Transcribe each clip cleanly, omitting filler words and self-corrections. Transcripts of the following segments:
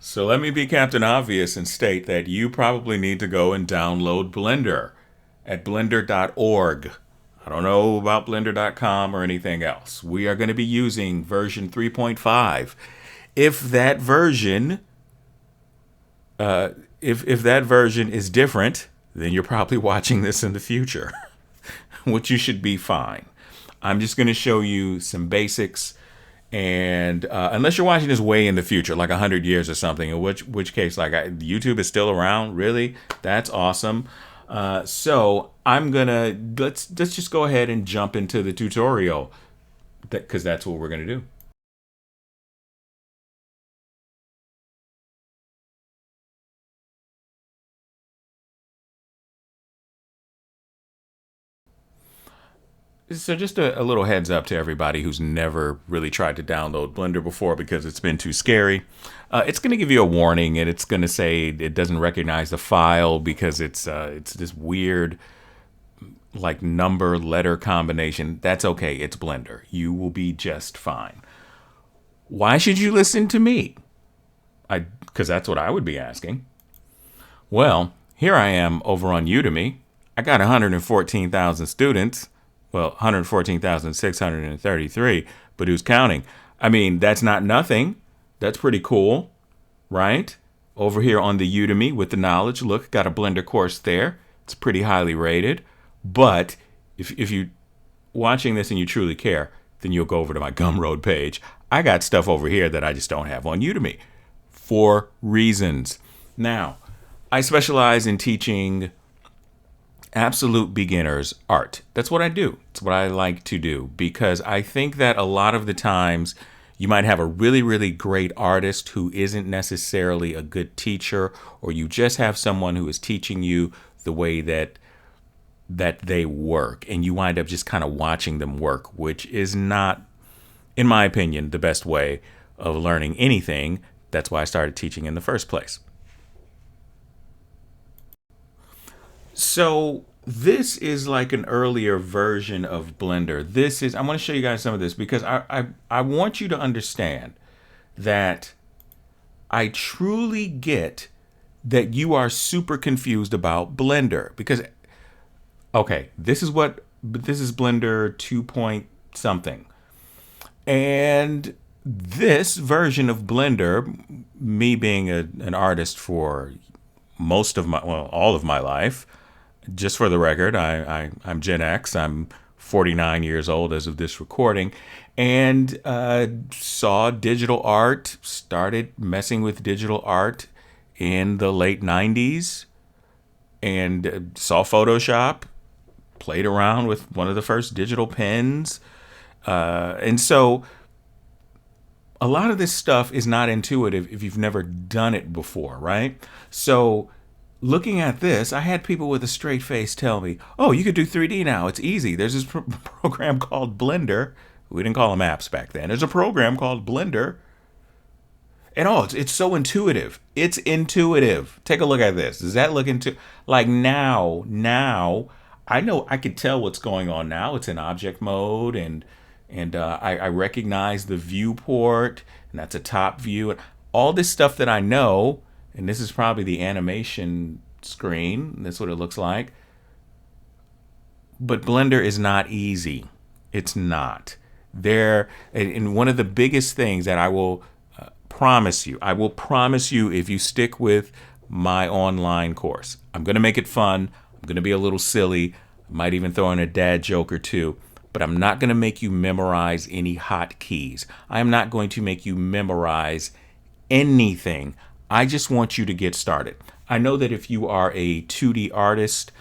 So let me be Captain Obvious and state that you probably need to go and download Blender at blender.org. I don't know about blender.com or anything else. We are going to be using version 3.5. If that version if that version is different, then you're probably watching this in the future, which you should be fine. I'm just going to show you some basics. And unless you're watching this way in the future, like 100 years or something, in which case, like YouTube is still around, really, that's awesome. So I'm gonna let's just go ahead and jump into the tutorial, because that's what we're gonna do. So just a little heads up to everybody who's never really tried to download Blender before because it's been too scary. It's going to give you a warning, and it's going to say it doesn't recognize the file because it's this weird like number letter combination. That's okay. It's Blender. You will be just fine. Why should you listen to me? Because that's what I would be asking. Well, here I am over on Udemy. I got 114,000 students. Well, 114,633, but who's counting? I mean, that's not nothing. That's pretty cool, right? Over here on the Udemy with the knowledge, look, got a Blender course there. It's pretty highly rated. But if you're watching this and you truly care, then you'll go over to my Gumroad page. I got stuff over here that I just don't have on Udemy for reasons. Now, I specialize in teaching absolute beginners art. That's what I do. It's what I like to do because I think that a lot of the times you might have a really, really great artist who isn't necessarily a good teacher, or you just have someone who is teaching you the way that they work, and you wind up just kind of watching them work, which is not, in my opinion, the best way of learning anything. That's why I started teaching in the first place. So this is like an earlier version of Blender. I want to show you guys some of this because I want you to understand that I truly get that you are super confused about Blender because, okay, this is Blender 2 point something. And this version of Blender, me being an artist for all of my life, just for the record, I'm Gen X. I'm 49 years old as of this recording, and saw digital art, started messing with digital art in the late 90s, and saw Photoshop, played around with one of the first digital pens. And so a lot of this stuff is not intuitive if you've never done it before, right? So looking at this, I had people with a straight face tell me, oh, you could do 3D now. It's easy. There's this program called Blender. We didn't call them apps back then. There's a program called Blender. And it's so intuitive. It's intuitive. Take a look at this. Does that look like now, I know I could tell what's going on now. It's in object mode, and I recognize the viewport, and that's a top view. And all this stuff that I know, and this is probably the animation screen. That's what it looks like. But Blender is not easy. It's not. And one of the biggest things that I will promise you if you stick with my online course, I'm going to make it fun. I'm going to be a little silly. I might even throw in a dad joke or two. But I'm not going to make you memorize any hotkeys. I am not going to make you memorize anything. I just want you to get started. I know that if you are a 2D artist,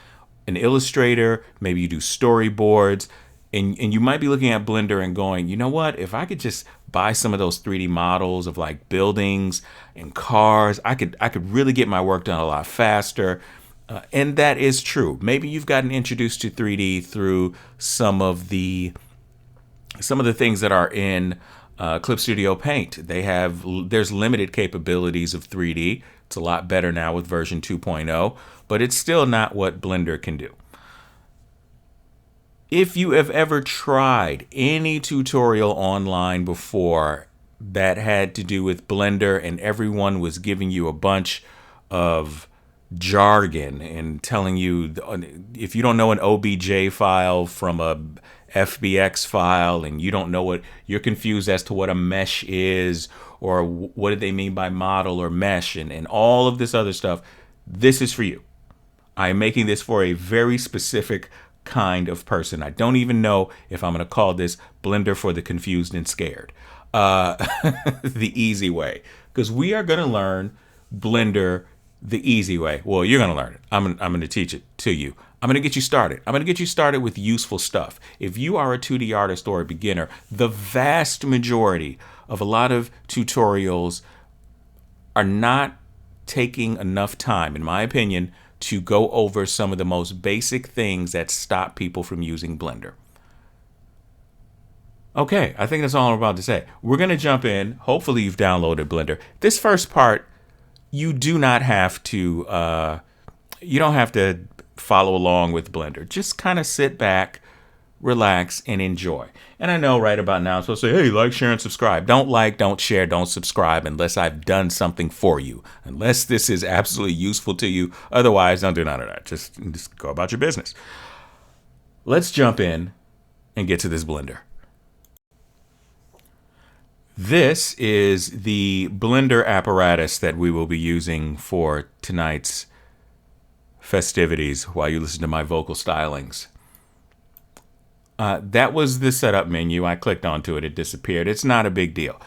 an illustrator, maybe you do storyboards, and you might be looking at Blender and going, you know what? If I could just buy some of those 3D models of like buildings and cars, I could really get my work done a lot faster. And that is true. Maybe you've gotten introduced to 3D through some of the things that are in Clip Studio Paint. There's limited capabilities of 3D. It's a lot better now with version 2.0, but it's still not what Blender can do. If you have ever tried any tutorial online before that had to do with Blender, and everyone was giving you a bunch of jargon and telling you, if you don't know an OBJ file from a FBX file and you don't know what, you're confused as to what a mesh is or what do they mean by model or mesh and all of this other stuff, this is for you. I am making this for a very specific kind of person. I don't even know if I'm going to call this Blender for the confused and scared. The easy way. Because we are going to learn Blender the easy way. Well, you're going to learn it. I'm going to teach it to you. I'm going to get you started. I'm going to get you started with useful stuff. If you are a 2D artist or a beginner, the vast majority of a lot of tutorials are not taking enough time, in my opinion, to go over some of the most basic things that stop people from using Blender. Okay, I think that's all I'm about to say. We're going to jump in. Hopefully you've downloaded Blender. This first part, you do not have to, you don't have to follow along with Blender. Just kind of sit back, relax, and enjoy. And I know right about now I'm supposed to say, hey, like, share, and subscribe. Don't like, don't share, don't subscribe unless I've done something for you. Unless this is absolutely useful to you. Otherwise, don't do none of that. Just go about your business. Let's jump in and get to this Blender. This is the Blender apparatus that we will be using for tonight's festivities while you listen to my vocal stylings. That was the setup menu. I clicked onto it. It disappeared. It's not a big deal.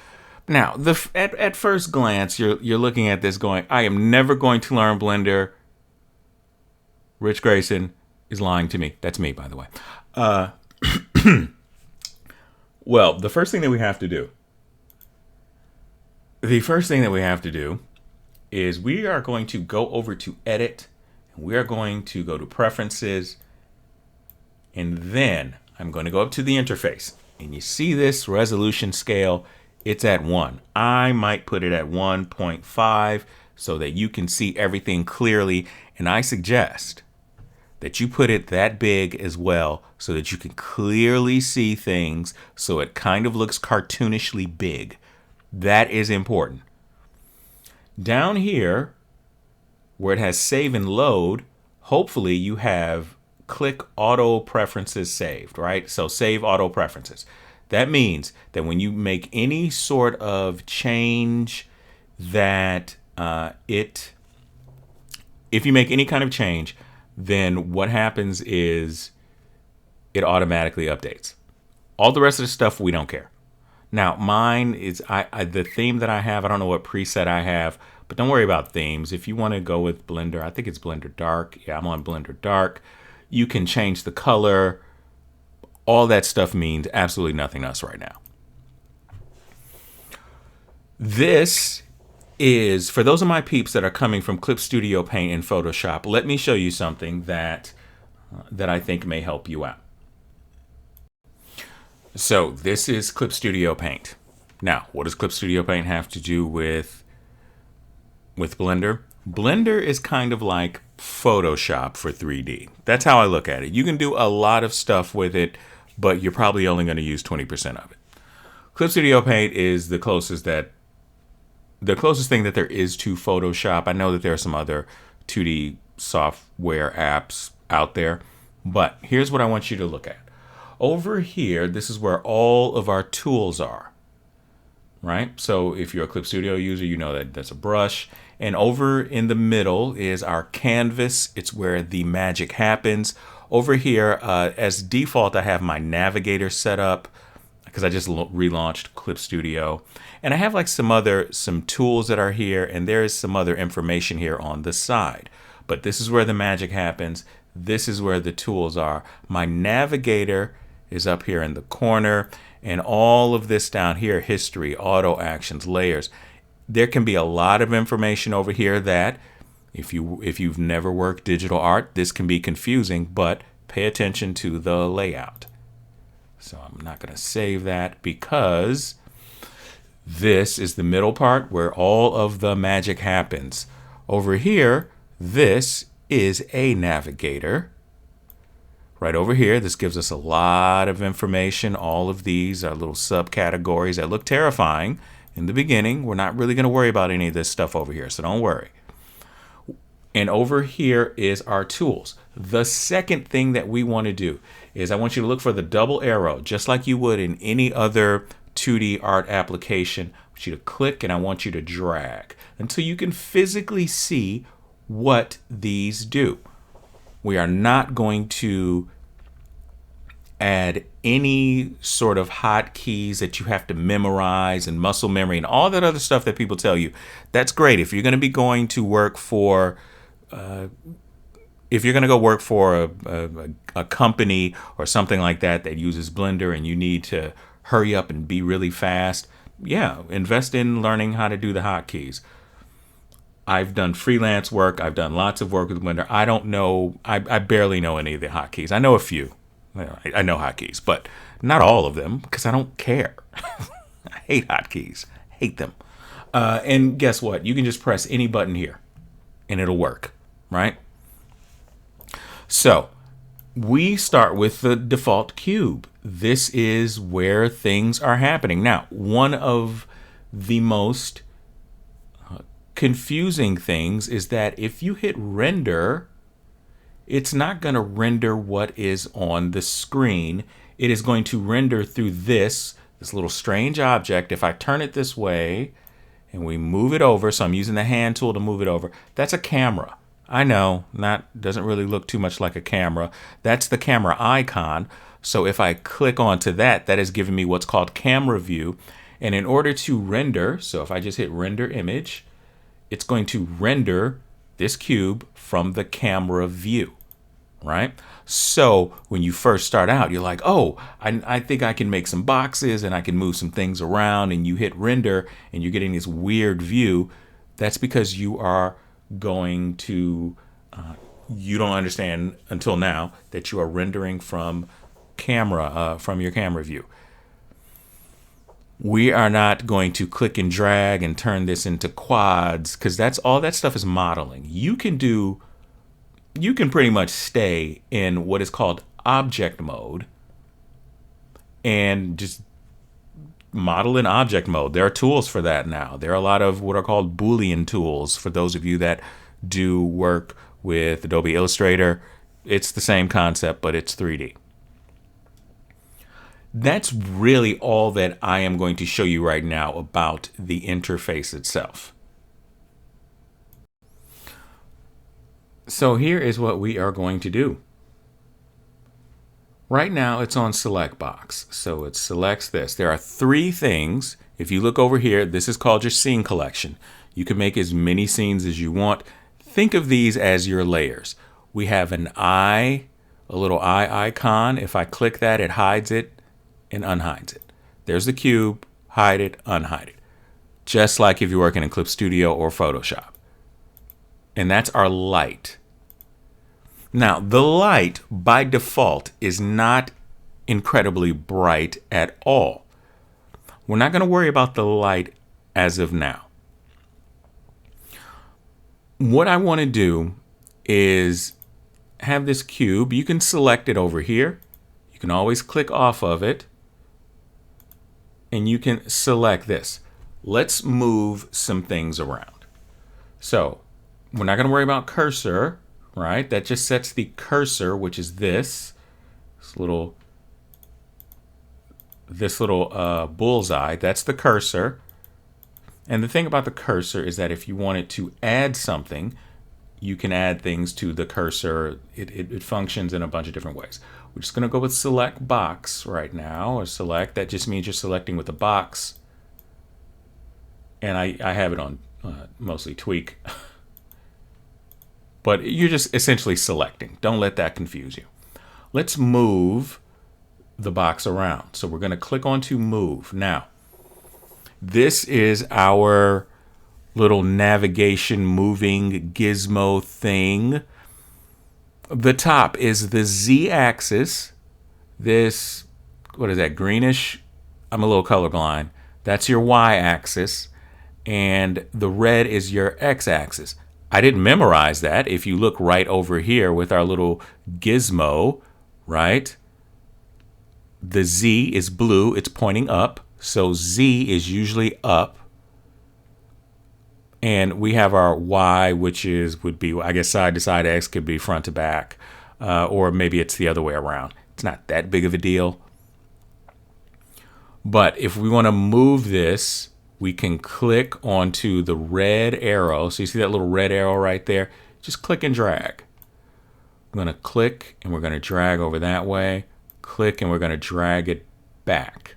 Now, at first glance, you're looking at this going, I am never going to learn Blender. Rich Grayson is lying to me. That's me, by the way. Well, the first thing that we have to do is we are going to go over to Edit. And we are going to go to Preferences. And then I'm going to go up to the interface. And you see this resolution scale. It's at 1. I might put it at 1.5 so that you can see everything clearly. And I suggest that you put it that big as well so that you can clearly see things so it kind of looks cartoonishly big. That is important. Down here, where it has save and load, hopefully you have click auto preferences saved, right? So save auto preferences. That means that when you make any sort of change that if you make any kind of change, then what happens is it automatically updates. All the rest of the stuff, we don't care. Now, mine is the theme that I have. I don't know what preset I have, but don't worry about themes. If you want to go with Blender, I think it's Blender Dark. Yeah, I'm on Blender Dark. You can change the color. All that stuff means absolutely nothing to us right now. This is, for those of my peeps that are coming from Clip Studio Paint and Photoshop, let me show you something that I think may help you out. So this is Clip Studio Paint. Now, what does Clip Studio Paint have to do with Blender? Blender is kind of like Photoshop for 3D. That's how I look at it. You can do a lot of stuff with it, but you're probably only going to use 20% of it. Clip Studio Paint is the closest thing that there is to Photoshop. I know that there are some other 2D software apps out there, but here's what I want you to look at. Over here, this is where all of our tools are, right? So if you're a Clip Studio user, you know that that's a brush. And over in the middle is our canvas. It's where the magic happens. Over here, as default, I have my navigator set up because I just relaunched Clip Studio. And I have like some tools that are here, and there is some other information here on the side. But this is where the magic happens. This is where the tools are. My navigator is up here in the corner, and all of this down here, history, auto actions, layers. There can be a lot of information over here that if you've never worked digital art, this can be confusing, but pay attention to the layout. So I'm not going to save that because this is the middle part where all of the magic happens. Over here, this is a navigator. Right over here, this gives us a lot of information. All of these are little subcategories that look terrifying in the beginning. We're not really going to worry about any of this stuff over here, so don't worry. And over here is our tools. The second thing that we want to do is I want you to look for the double arrow, just like you would in any other 2D art application. I want you to click and I want you to drag until you can physically see what these do. We are not going to add any sort of hotkeys that you have to memorize and muscle memory and all that other stuff that people tell you. That's great if you're going to be going to work for if you're going to go work for a company or something like that that uses Blender and you need to hurry up and be really fast. Yeah, invest in learning how to do the hotkeys. I've done freelance work. I've done lots of work with Blender. I don't know. I barely know any of the hotkeys. I know a few. I know hotkeys, but not all of them because I don't care. I hate hotkeys. Hate them. And guess what? You can just press any button here and it'll work, right? So we start with the default cube. This is where things are happening. Now, one of the most confusing things is that if you hit render, it's not going to render what is on the screen. It is going to render through this little strange object. If I turn it this way and we move it over, so I'm using the hand tool to move it over, that's a camera. I know, doesn't really look too much like a camera. That's the camera icon. So if I click onto that, that is giving me what's called camera view. And in order to render, so if I just hit render image, it's going to render this cube from the camera view, right? So when you first start out, you're like, oh, I think I can make some boxes and I can move some things around, and you hit render and you're getting this weird view. That's because you are going to, you don't understand until now that you are rendering from camera, from your camera view. We are not going to click and drag and turn this into quads because that's all that stuff is modeling. You can pretty much stay in what is called object mode and just model in object mode. There are tools for that now. There are a lot of what are called Boolean tools for those of you that do work with Adobe Illustrator. It's the same concept, but it's 3D. That's really all that I am going to show you right now about the interface itself. So here is what we are going to do. Right now it's on select box, so it selects this. There are three things. If you look over here, this is called your scene collection. You can make as many scenes as you want. Think of these as your layers. We have an eye, a little eye icon. If I click that, it hides it and unhides it. There's the cube, hide it, unhide it. Just like if you're working in Clip Studio or Photoshop. And that's our light. Now, the light by default is not incredibly bright at all. We're not going to worry about the light as of now. What I want to do is have this cube. You can select it over here. You can always click off of it. And you can select this. Let's move some things around. So we're not going to worry about cursor, right? That just sets the cursor, which is this little bullseye. That's the cursor. And the thing about the cursor is that if you wanted to add something, you can add things to the cursor. It functions in a bunch of different ways. We're just going to go with select box right now, or select. That just means you're selecting with the box. And I have it on mostly tweak. But you're just essentially selecting. Don't let that confuse you. Let's move the box around. So we're going to click onto move. Now, this is our little navigation moving gizmo thing. The top is the Z-axis. This, what is that, greenish? I'm a little colorblind. That's your Y-axis. And the red is your X-axis. I didn't memorize that. If you look right over here with our little gizmo, right? The Z is blue. It's pointing up. So Z is usually up, And we have our Y, which would be, I guess, side to side. X could be front to back, or maybe it's the other way around. It's not that big of a deal. But if we want to move this, we can click onto the red arrow. So you see that little red arrow right there? Just click and drag. I'm going to click and we're going to drag over that way. Click and we're going to drag it back.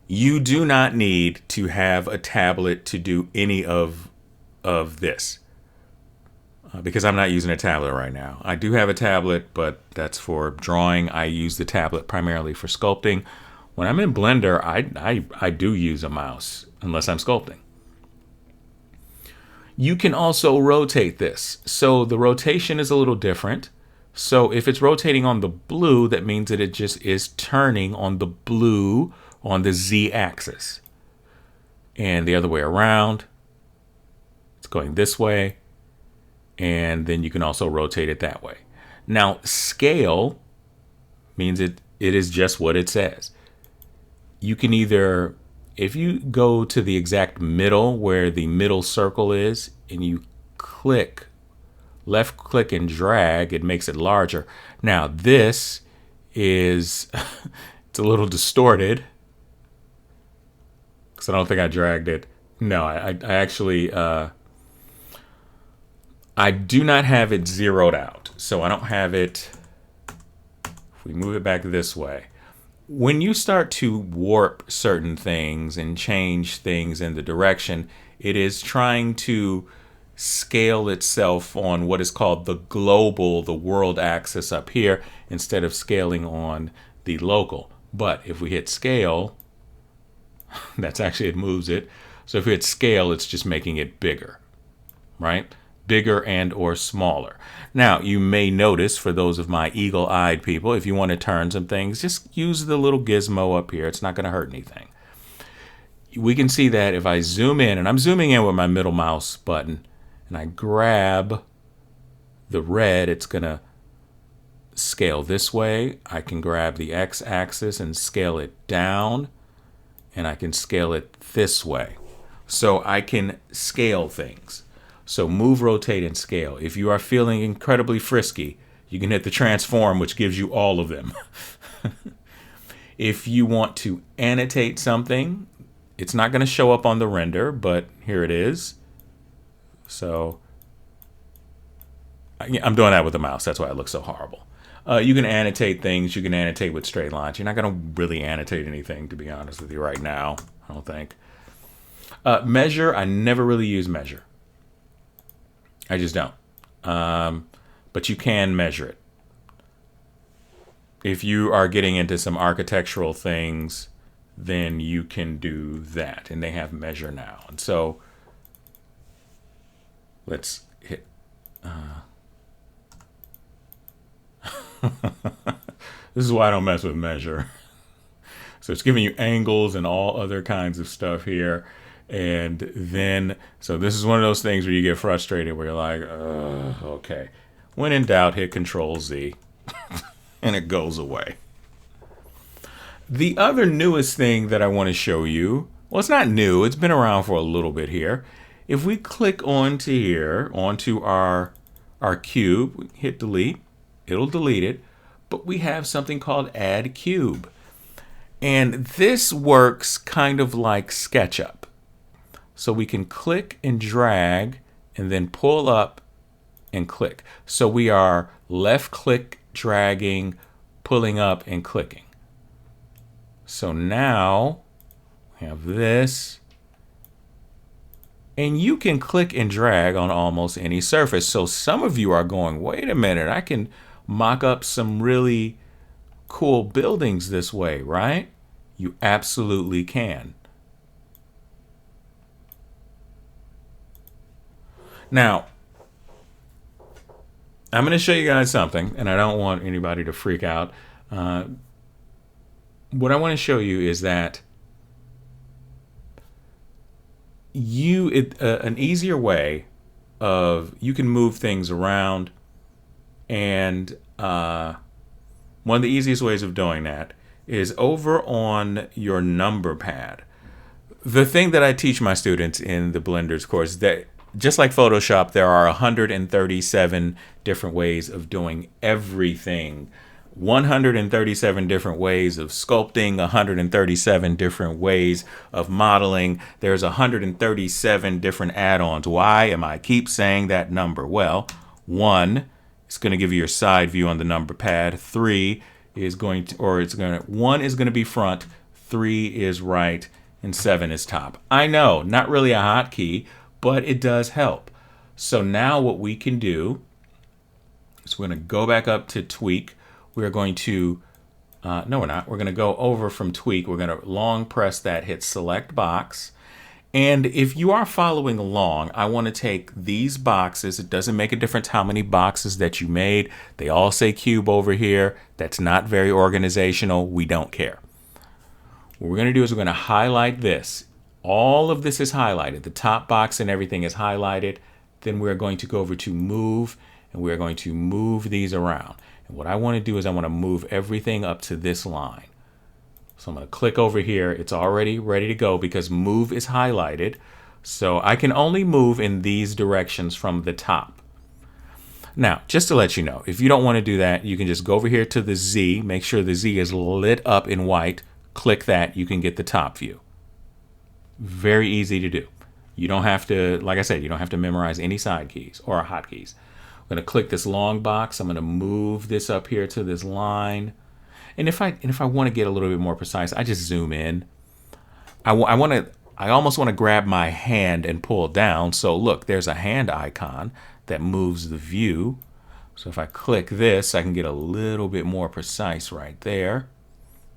You do not need to have a tablet to do any of this. Because I'm not using a tablet right now. I do have a tablet, but that's for drawing. I use the tablet primarily for sculpting. When I'm in Blender, I do use a mouse, unless I'm sculpting. You can also rotate this. So the rotation is a little different. So if it's rotating on the blue, that means that it just is turning on the blue on the Z-axis. And the other way around, it's going this way. And then you can also rotate it that way. Now, scale means it is just what it says. You can either, if you go to the exact middle where the middle circle is, and you click, left click and drag, it makes it larger. Now, this is, it's a little distorted, because I don't think I dragged it. No, I actually, I do not have it zeroed out, so I don't have it. If we move it back this way, when you start to warp certain things and change things in the direction, it is trying to scale itself on what is called the global, the world axis up here, instead of scaling on the local. But if we hit scale, that's actually, it moves it. So if we hit scale, it's just making it bigger, right? Bigger and or smaller. Now, you may notice, for those of my eagle-eyed people, if you want to turn some things, just use the little gizmo up here. It's not going to hurt anything. We can see that if I zoom in, and I'm zooming in with my middle mouse button, and I grab the red, it's going to scale this way. I can grab the x-axis and scale it down, and I can scale it this way. So I can scale things. So move, rotate, and scale. If you are feeling incredibly frisky, you can hit the transform, which gives you all of them. If you want to annotate something, it's not going to show up on the render, but here it is. So I'm doing that with the mouse. That's why it looks so horrible. You can annotate things. You can annotate with straight lines. You're not going to really annotate anything, to be honest with you, right now, I don't think. Measure, I never really use measure. I just don't. But you can measure it. If you are getting into some architectural things, then you can do that. And they have measure now. And so let's hit. This is why I don't mess with measure. So it's giving you angles and all other kinds of stuff here. And then, so this is one of those things where you get frustrated, where you're like, okay. When in doubt, hit Control Z, and it goes away. The other newest thing that I want to show you, well, it's not new. It's been around for a little bit here. If we click onto here, onto our cube, hit delete, it'll delete it. But we have something called Add Cube. And this works kind of like SketchUp. So we can click and drag and then pull up and click. So we are left click, dragging, pulling up, and clicking. So now we have this. And you can click and drag on almost any surface. So some of you are going, wait a minute, I can mock up some really cool buildings this way, right? You absolutely can. Now, I'm going to show you guys something, and I don't want anybody to freak out. What I want to show you is that an easier way of, you can move things around, and one of the easiest ways of doing that is over on your number pad. the thing that I teach my students in the Blenders course, that just like Photoshop, there are 137 different ways of doing everything. 137 different ways of sculpting, 137 different ways of modeling. There's 137 different add-ons. Why am I keep saying that number? Well, 1, it's going to give you your side view on the number pad. 3 is going to, or it's going to, 1 is going to be front, 3 is right, and 7 is top. I know, not really a hotkey, but it does help. So now what we can do is we're going to go back up to tweak. We're going to, no we're not, we're going to go over from tweak. We're going to long press that, hit select box. And if you are following along, I want to take these boxes. It doesn't make a difference how many boxes that you made. They all say cube over here. That's not very organizational. We don't care. What we're going to do is we're going to highlight this. All of this is highlighted. The top box and everything is highlighted. Then we're going to go over to move, and we're going to move these around. And what I want to do is I want to move everything up to this line. So I'm going to click over here. It's already ready to go because move is highlighted. So I can only move in these directions from the top. Now, just to let you know, if you don't want to do that, you can just go over here to the Z, make sure the Z is lit up in white. Click that, you can get the top view. Very easy to do. You don't have to, like I said, you don't have to memorize any side keys or hotkeys. I'm going to click this long box. I'm going to move this up here to this line. And if I want to get a little bit more precise, I just zoom in. I almost want to grab my hand and pull down. So look, there's a hand icon that moves the view. So if I click this, I can get a little bit more precise right there.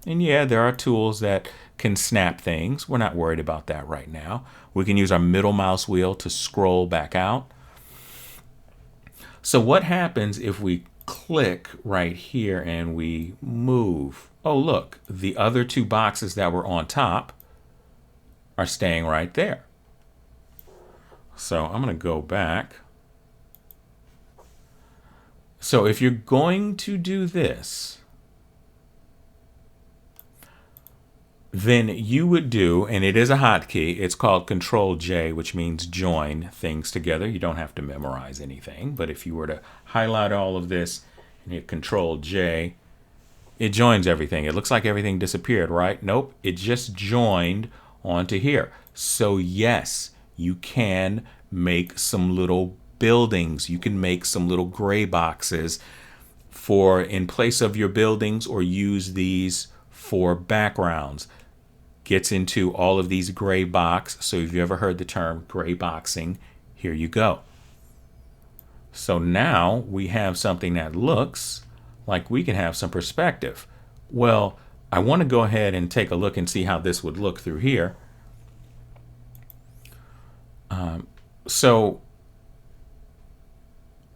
And yeah, there are tools that can snap things. We're not worried about that right now. We can use our middle mouse wheel to scroll back out. So what happens if we click right here and we move? Oh, look, the other two boxes that were on top are staying right there. So I'm going to go back. So if you're going to do this, then you would do, and it is a hotkey, it's called Control J, which means join things together. You don't have to memorize anything, but if you were to highlight all of this and hit Control J, it joins everything. It looks like everything disappeared, right? Nope, it just joined onto here. So yes, you can make some little buildings. You can make some little gray boxes for in place of your buildings, or use these for backgrounds. Gets into all of these gray box. So if you ever heard the term gray boxing, here you go. So now we have something that looks like we can have some perspective. Well, I want to go ahead and take a look and see how this would look through here. So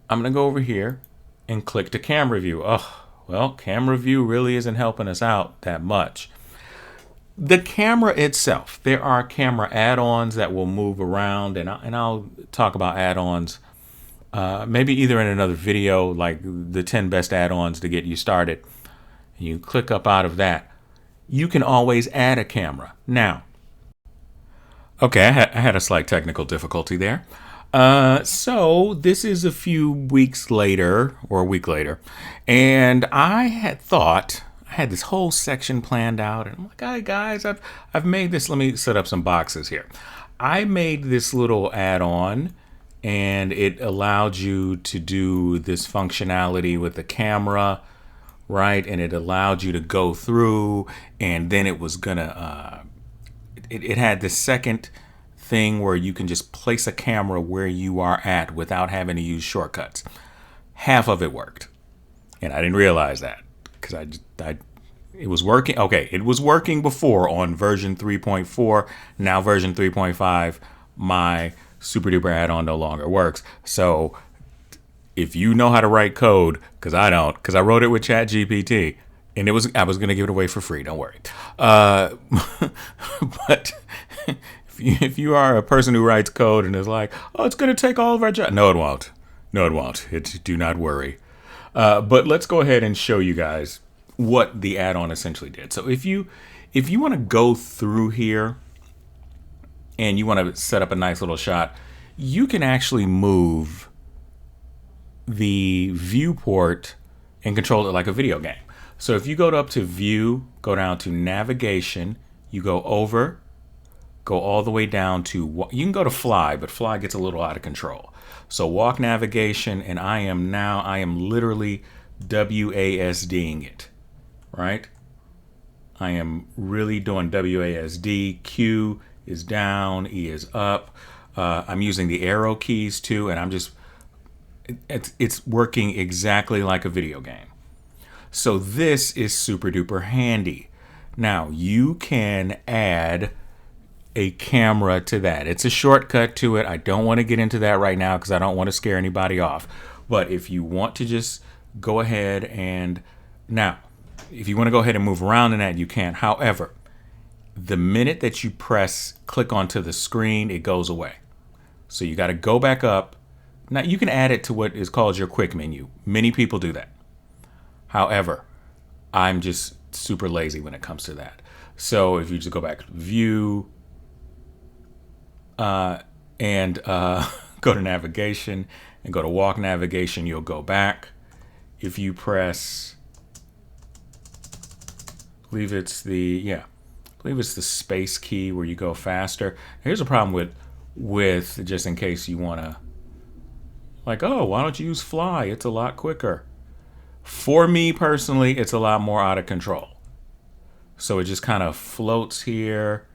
I'm going to go over here and click to camera view. Oh, well, camera view really isn't helping us out that much. The camera itself, there are camera add-ons that will move around, and I'll talk about add-ons maybe either in another video, like the 10 best add-ons to get you started. And you click up out of that. You can always add a camera. Now, okay, I had a slight technical difficulty there. So this is a few weeks later, or a week later, and I had thought, I had this whole section planned out, and I'm like, "Hey guys, I've made this. Let me set up some boxes here." I made this little add-on, and it allowed you to do this functionality with the camera, right? And it allowed you to go through, and then it was gonna, it had the second thing where you can just place a camera where you are at without having to use shortcuts. Half of it worked, and I didn't realize that because it was working. Okay, it was working before on version 3.4. Now version 3.5, my super duper add-on no longer works. So if you know how to write code, because I don't, because I wrote it with ChatGPT, and I was going to give it away for free. Don't worry. But if you are a person who writes code and is like, "Oh, it's going to take all of our jobs," no, it won't. No, it won't. Do not worry. But let's go ahead and show you guys what the add-on essentially did. So if you want to go through here and you want to set up a nice little shot, you can actually move the viewport and control it like a video game. So if you go up to view, go down to navigation, you go over, go all the way down to, you can go to fly, but fly gets a little out of control. So walk navigation, and I am literally WASDing it, right? I am really doing WASD. Q is down, E is up. I'm using the arrow keys too, and I'm just, it's working exactly like a video game. So this is super duper handy. Now you can add a camera to that. It's a shortcut to it. I don't want to get into that right now because I don't want to scare anybody off. But if you want to just go ahead and, now, if you want to go ahead and move around in that, you can. However, the minute that you click onto the screen, it goes away. So you got to go back up. Now you can add it to what is called your quick menu. Many people do that. However, I'm just super lazy when it comes to that. So if you just go back to view, and go to navigation and go to walk navigation, you'll go back. If you press, I believe it's the space key where you go faster. Here's a problem with just in case you want to, like, oh, why don't you use fly? It's a lot quicker. For me personally, it's a lot more out of control. So it just kind of floats here.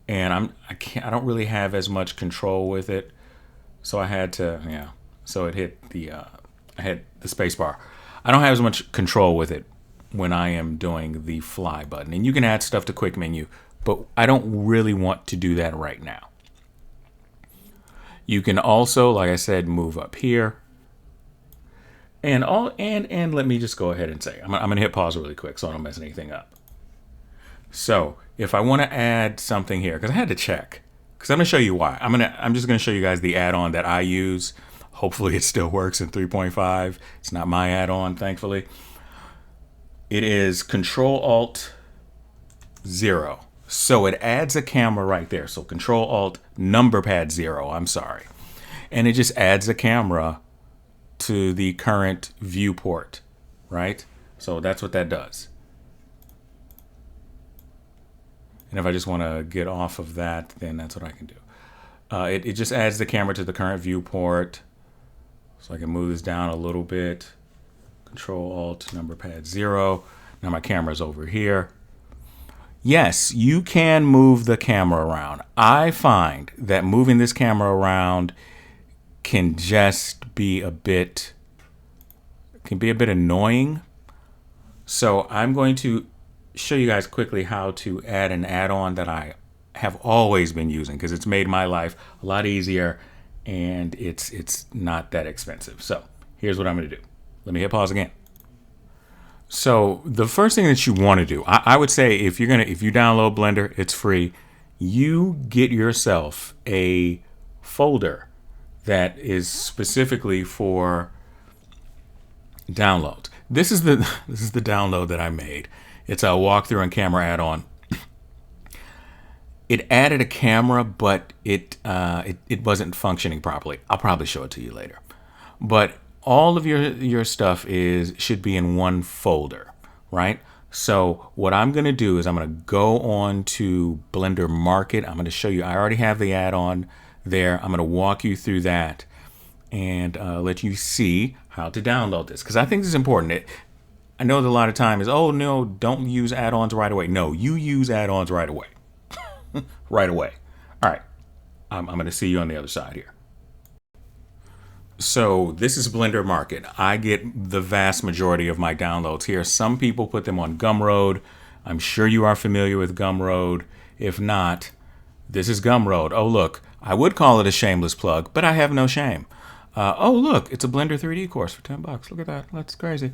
And I don't really have as much control with it, so I had to, so it hit I had the space bar. I don't have as much control with it when I am doing the fly button. And you can add stuff to quick menu, but I don't really want to do that right now. You can also, like I said, move up here. And let me just go ahead and say, I'm gonna hit pause really quick so I don't mess anything up. So if I want to add something here, because I had to check, because I'm going to show you why. I'm just going to show you guys the add-on that I use. Hopefully it still works in 3.5. It's not my add-on, thankfully. It is Control-Alt-0. So it adds a camera right there. So Control-Alt number pad 0, I'm sorry. And it just adds a camera to the current viewport, right? So that's what that does. And if I just want to get off of that, then that's what I can do. It just adds the camera to the current viewport. So I can move this down a little bit. Control-Alt, number pad 0. Now my camera's over here. Yes, you can move the camera around. I find that moving this camera around can just be a bit annoying. So I'm going to show you guys quickly how to add an add-on that I have always been using because it's made my life a lot easier and it's not that expensive. So here's what I'm going to do. Let me hit pause again. So the first thing that you want to do, I would say if you download Blender, it's free. You get yourself a folder that is specifically for downloads. This is the download that I made. It's a walkthrough and camera add-on. It added a camera, but it wasn't functioning properly. I'll probably show it to you later. But all of your stuff should be in one folder, right? So what I'm going to do is I'm going to go on to Blender Market. I'm going to show you. I already have the add-on there. I'm going to walk you through that and let you see how to download this because I think this is important. I know that a lot of time is, oh no, don't use add-ons right away. No, you use add-ons right away. Right away. All right, I'm going to see you on the other side here. So this is Blender Market. I get the vast majority of my downloads here. Some people put them on Gumroad. I'm sure you are familiar with Gumroad. If not, this is Gumroad. Oh, look, I would call it a shameless plug, but I have no shame. Oh, look, it's a Blender 3D course for $10. Look at that. That's crazy.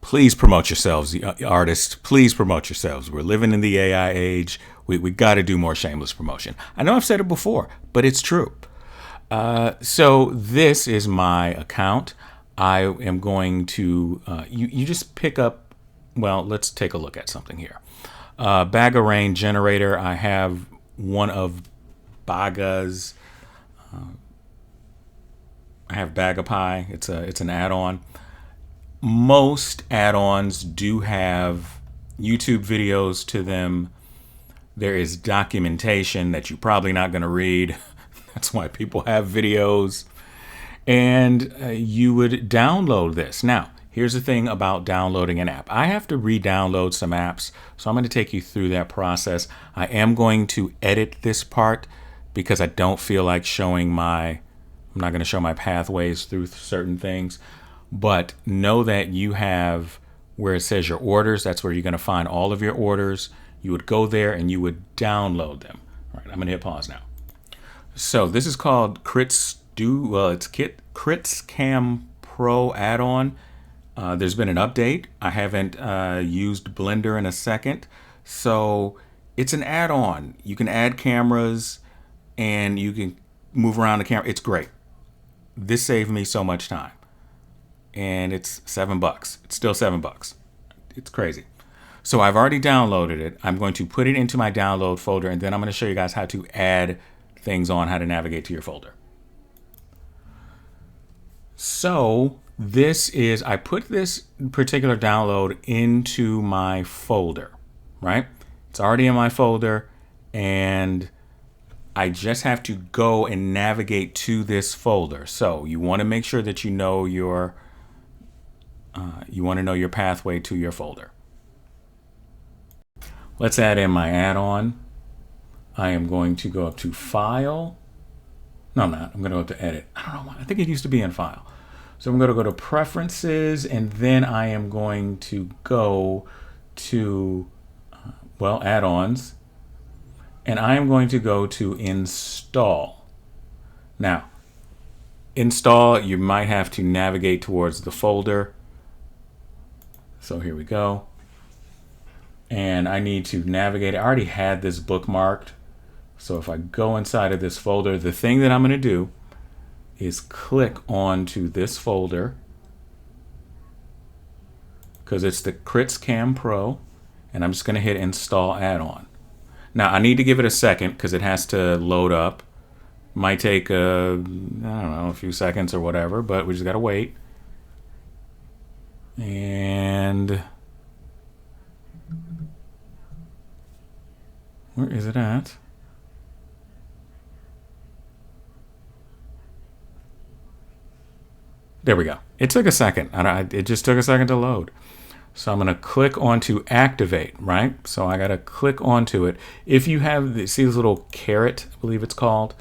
Please promote yourselves, artists. Please promote yourselves. We're living in the AI age. We got to do more shameless promotion. I know I've said it before, but it's true. So this is my account. I am going to, you just pick up, well, let's take a look at something here. Bag array generator. I have one of Baga's. I have Bagapie. It's an add-on. Most add-ons do have YouTube videos to them. There is documentation that you're probably not going to read. That's why people have videos. And you would download this. Now, here's the thing about downloading an app. I have to re-download some apps, so I'm going to take you through that process. I am going to edit this part because I don't feel like showing I'm not going to show my pathways through certain things. But know that you have where it says your orders. That's where you're going to find all of your orders. You would go there and you would download them. All right, I'm going to hit pause now. So this is called it's Crits Cam Pro add-on. There's been an update. I haven't used Blender in a second. So it's an add-on. You can add cameras and you can move around the camera. It's great. This saved me so much time. And it's $7. It's still $7. It's crazy. So I've already downloaded it. I'm going to put it into my download folder, and then I'm going to show you guys how to add things on, how to navigate to your folder. So I put this particular download into my folder, right? It's already in my folder, and I just have to go and navigate to this folder. So you want to make sure that you know your pathway to your folder. Let's add in my add-on. I am going to go up to File. No, I'm not. I'm going to go up to Edit. I don't know why. I think it used to be in File. So I'm going to go to Preferences, and then I am going to go to, Add-ons. And I am going to go to Install. Now, Install, you might have to navigate towards the folder. So here we go. And I need to navigate. I already had this bookmarked. So if I go inside of this folder, the thing that I'm going to do is click onto this folder because it's the Crits Cam Pro, and I'm just going to hit Install Add-on. Now I need to give it a second because it has to load up. Might take a few seconds or whatever, but we just got to wait. And where is it at? There we go. It took a second. It just took a second to load. So I'm going to click onto activate, right? So I got to click onto it. If you have, see this little caret, I believe it's called,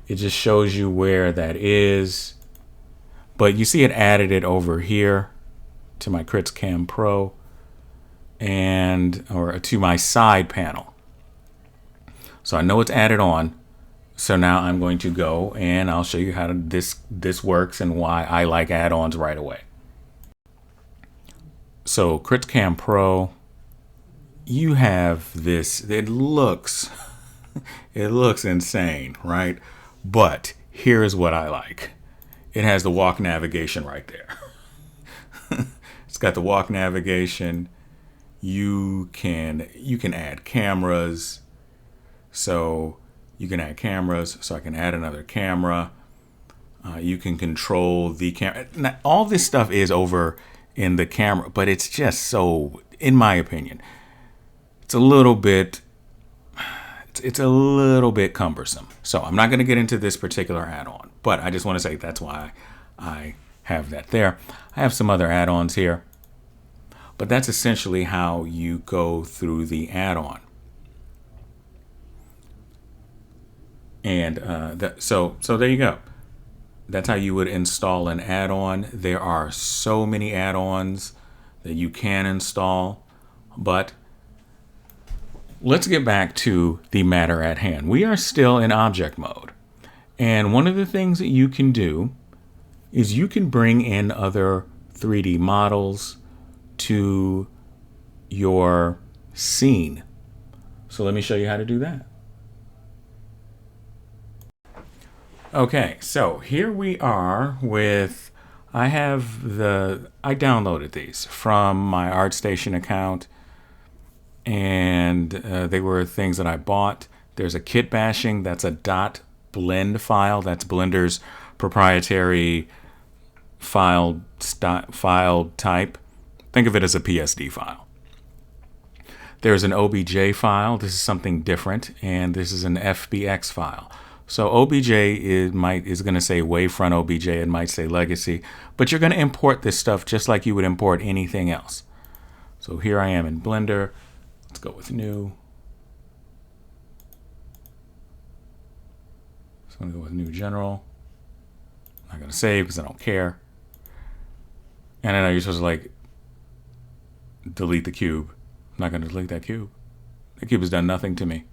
it just shows you where that is. But you see it added it over here to my Crits Cam Pro or to my side panel. So I know it's added on. So now I'm going to go and I'll show you how this works and why I like add-ons right away. So Crits Cam Pro, you have this, it looks insane, right? But here's what I like. It has the walk navigation right there. It's got the walk navigation. You can add cameras. So you can add cameras. So I can add another camera. You can control the camera. Now, all this stuff is over in the camera, but it's just so, in my opinion, it's a little bit cumbersome. So I'm not going to get into this particular add-on, but I just want to say that's why I have that there. I have some other add-ons here, but that's essentially how you go through the add-on. And so there you go. That's how you would install an add-on. There are so many add-ons that you can install, but let's get back to the matter at hand. We are still in object mode. And one of the things that you can do is you can bring in other 3D models to your scene. So let me show you how to do that. Okay, so here we are with, I downloaded these from my ArtStation account. and they were things that I bought. There's a kit bashing. That's a .blend file. That's Blender's proprietary file type. Think of it as a PSD file. There's an OBJ file. This is something different, and this is an FBX file. So OBJ is going to say wavefront OBJ. It might say legacy, but you're going to import this stuff just like you would import anything else. So here I am in Blender. Let's go with new. So I'm going to go with new general. I'm not going to save because I don't care. And I know you're supposed to like delete the cube. I'm not going to delete that cube. The cube has done nothing to me.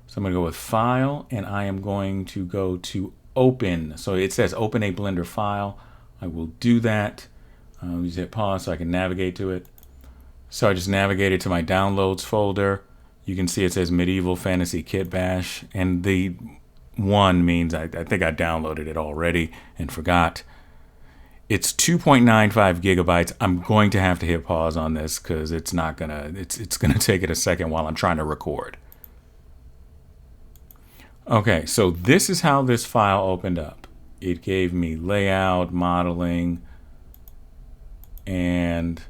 So I'm going to go with file, and I am going to go to open. So it says open a Blender file. I will do that. Just hit pause so I can navigate to it. So I just navigated to my downloads folder. You can see it says Medieval Fantasy Kit Bash, and the one means I think I downloaded it already and forgot. It's 2.95 gigabytes. I'm going to have to hit pause on this because it's gonna take it a second while I'm trying to record. Okay, so this is how this file opened up. It gave me layout, modeling, and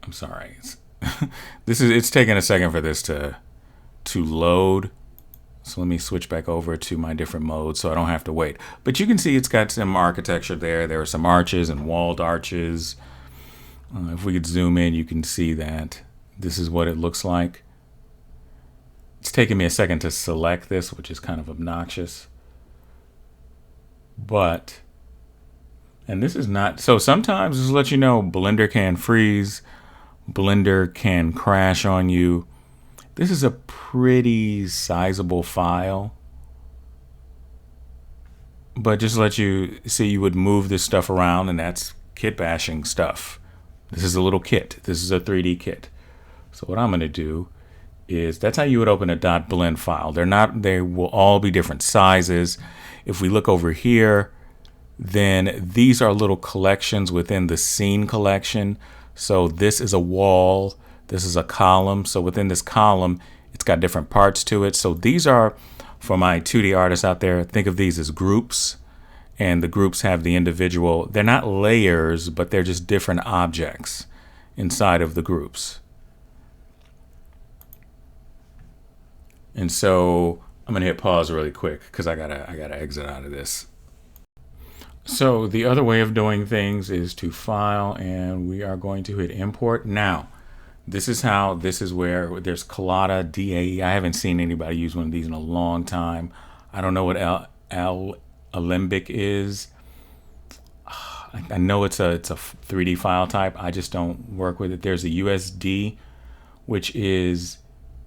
I'm sorry. It's taking a second for this to load. So let me switch back over to my different modes so I don't have to wait. But you can see it's got some architecture there. There are some arches and walled arches. If we could zoom in, you can see that this is what it looks like. It's taking me a second to select this, which is kind of obnoxious. But, and this is not, so sometimes just to let you know, Blender can freeze, Blender can crash on you. This is a pretty sizable file. But just to let you see, you would move this stuff around, and that's kit bashing stuff. This is a little kit. This is a 3D kit. So what I'm going to do is, that's how you would open a .blend file. They will all be different sizes. If we look over here, then these are little collections within the scene collection. So this is a wall, this is a column. So within this column, it's got different parts to it. So these are, for my 2D artists out there, think of these as groups. And the groups have the individual, they're not layers, but they're just different objects inside of the groups. And so I'm gonna hit pause really quick because I gotta exit out of this. So the other way of doing things is to file, and we are going to hit import. Now, this is where there's Collada DAE. I haven't seen anybody use one of these in a long time. I don't know what Alembic is. I know it's a 3D file type. I just don't work with it. There's a USD, which is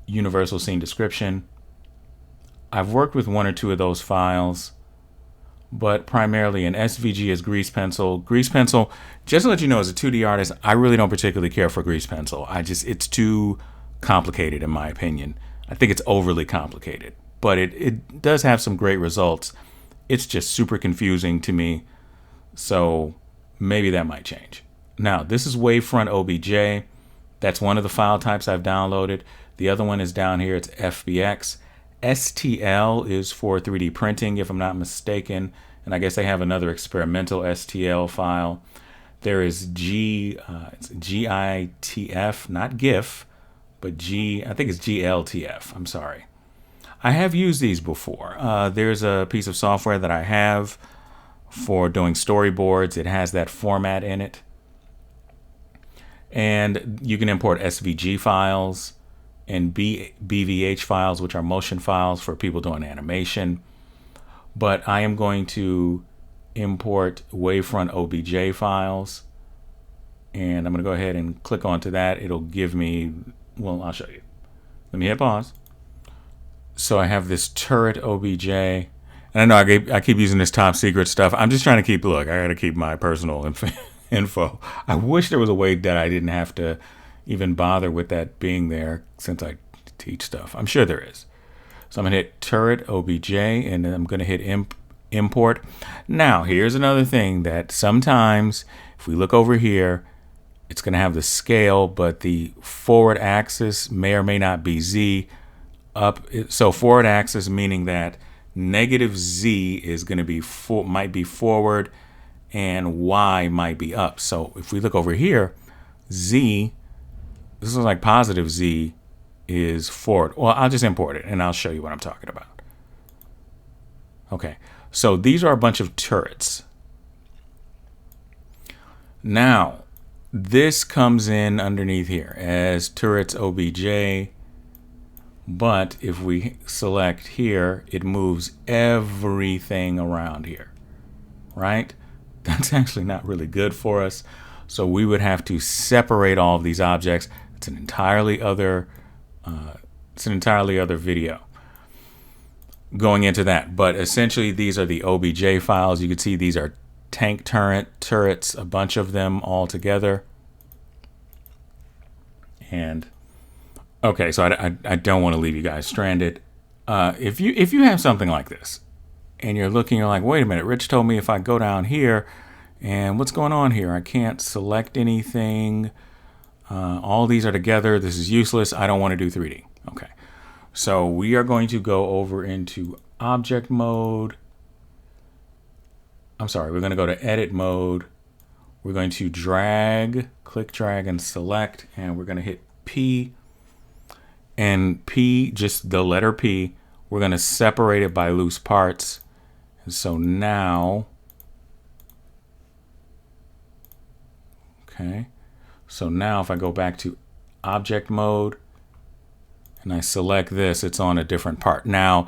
Universal Scene Description. I've worked with one or two of those files, but primarily an SVG is Grease Pencil. Grease Pencil, just to let you know, as a 2D artist, I really don't particularly care for Grease Pencil. It's too complicated in my opinion. I think it's overly complicated, but it does have some great results. It's just super confusing to me, so maybe that might change. Now, this is Wavefront OBJ. That's one of the file types I've downloaded. The other one is down here. It's FBX. STL is for 3D printing, if I'm not mistaken. And I guess they have another experimental STL file. There is it's GITF, not GIF, but I think it's GLTF. I'm sorry. I have used these before. There's a piece of software that I have for doing storyboards. It has that format in it. And you can import SVG files and BVH files, which are motion files for people doing animation. But I am going to import Wavefront OBJ files. And I'm going to go ahead and click onto that. It'll give me, well, I'll show you. Let me hit pause. So I have this turret OBJ. And I know I keep using this top secret stuff. I'm just trying to keep, look, I got to keep my personal info. I wish there was a way that I didn't have to even bother with that being there since I teach stuff. I'm sure there is. So I'm going to hit turret OBJ, and then I'm going to hit import. Now, here's another thing that sometimes, if we look over here, It's going to have the scale, but the forward axis may or may not be Z up. So forward axis meaning that negative Z is going to be might be forward and Y might be up. So if we look over here, Z, this is like positive Z is forward. Well, I'll just import it and I'll show you what I'm talking about. Okay, so these are a bunch of turrets. Now, this comes in underneath here as turrets OBJ, but if we select here, it moves everything around here, right? That's actually not really good for us. So we would have to separate all of these objects. It's an entirely other video going into that. But essentially, these are the OBJ files. You can see these are tank turrets, a bunch of them all together. And okay, so I don't want to leave you guys stranded. If you have something like this and you're looking, you're like, wait a minute, Rich told me if I go down here, and what's going on here? I can't select anything. All these are together. This is useless. I don't want to do 3D. Okay, so we are going to go over into object mode. I'm sorry, we're going to go to edit mode. We're going to click, drag, and select, and we're going to hit P. And P, just the letter P, we're going to separate it by loose parts. And so now, okay, so now if I go back to object mode and I select this, it's on a different part. Now,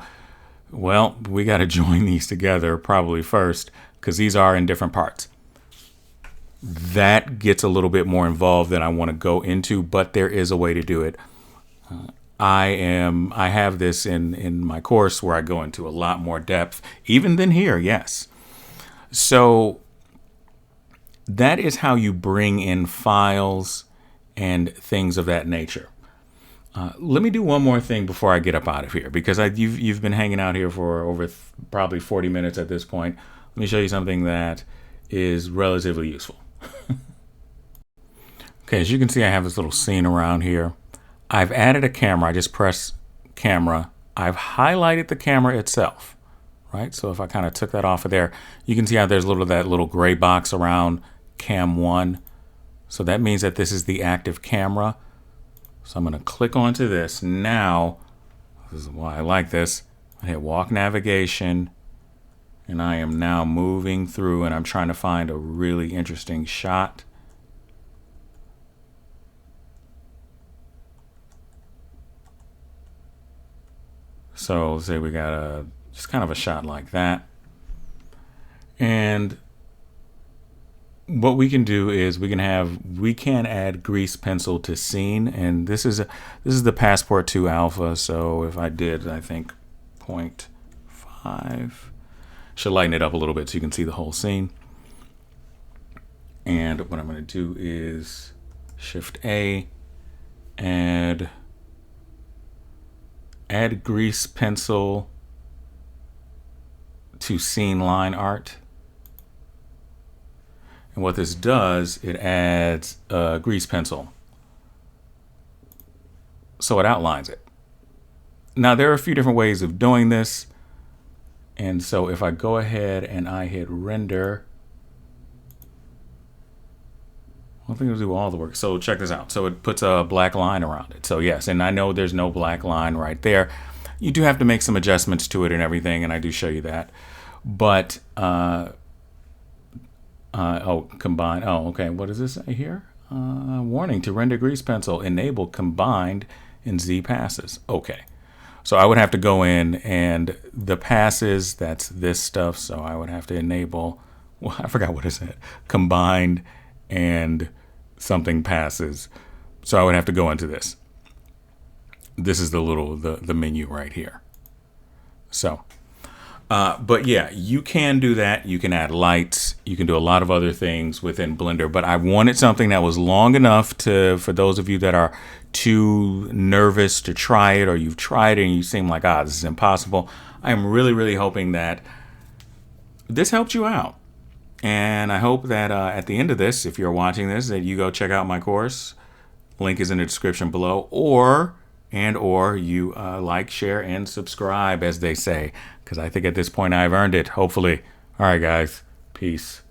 well, we got to join these together probably first because these are in different parts. That gets a little bit more involved than I want to go into, but there is a way to do it. I have this in my course where I go into a lot more depth, even than here, yes. So that is how you bring in files and things of that nature. Let me do one more thing before I get up out of here, because you've been hanging out here for over probably 40 minutes at this point. Let me show you something that is relatively useful. Okay, as you can see, I have this little scene around here. I've added a camera. I just press camera. I've highlighted the camera itself, right? So if I kind of took that off of there, you can see how there's that little gray box around cam 1. So that means that this is the active camera. So I'm going to click onto this. Now, this is why I like this. I hit walk navigation, and I am now moving through, and I'm trying to find a really interesting shot. So say we got just kind of a shot like that. And what we can do is we can add grease pencil to scene, and this is the Passport 2 alpha. So if I did, I think 0.5, should lighten it up a little bit so you can see the whole scene. And what I'm going to do is Shift A, add grease pencil to scene line art. And what this does, it adds a grease pencil. So it outlines it. Now there are a few different ways of doing this. And so if I go ahead and I hit render, I don't think it'll do all the work. So check this out. So it puts a black line around it. So yes, and I know there's no black line right there. You do have to make some adjustments to it and everything, and I do show you that. But combine. Oh, okay. What does this say here? Warning to render grease pencil. Enable combined in Z passes. Okay. So I would have to go in, and the passes, that's this stuff. So I would have to enable, well, I forgot what it said. Combined and something passes. So I would have to go into this. This is the menu right here. So, but yeah, you can do that. You can add lights. You can do a lot of other things within Blender. But I wanted something that was long enough for those of you that are too nervous to try it, or you've tried it and you seem like, this is impossible. I am really, really hoping that this helped you out. And I hope that at the end of this, if you're watching this, that you go check out my course. Link is in the description below, or you like, share, and subscribe, as they say, because I think at this point I've earned it, hopefully. All right, guys. Peace.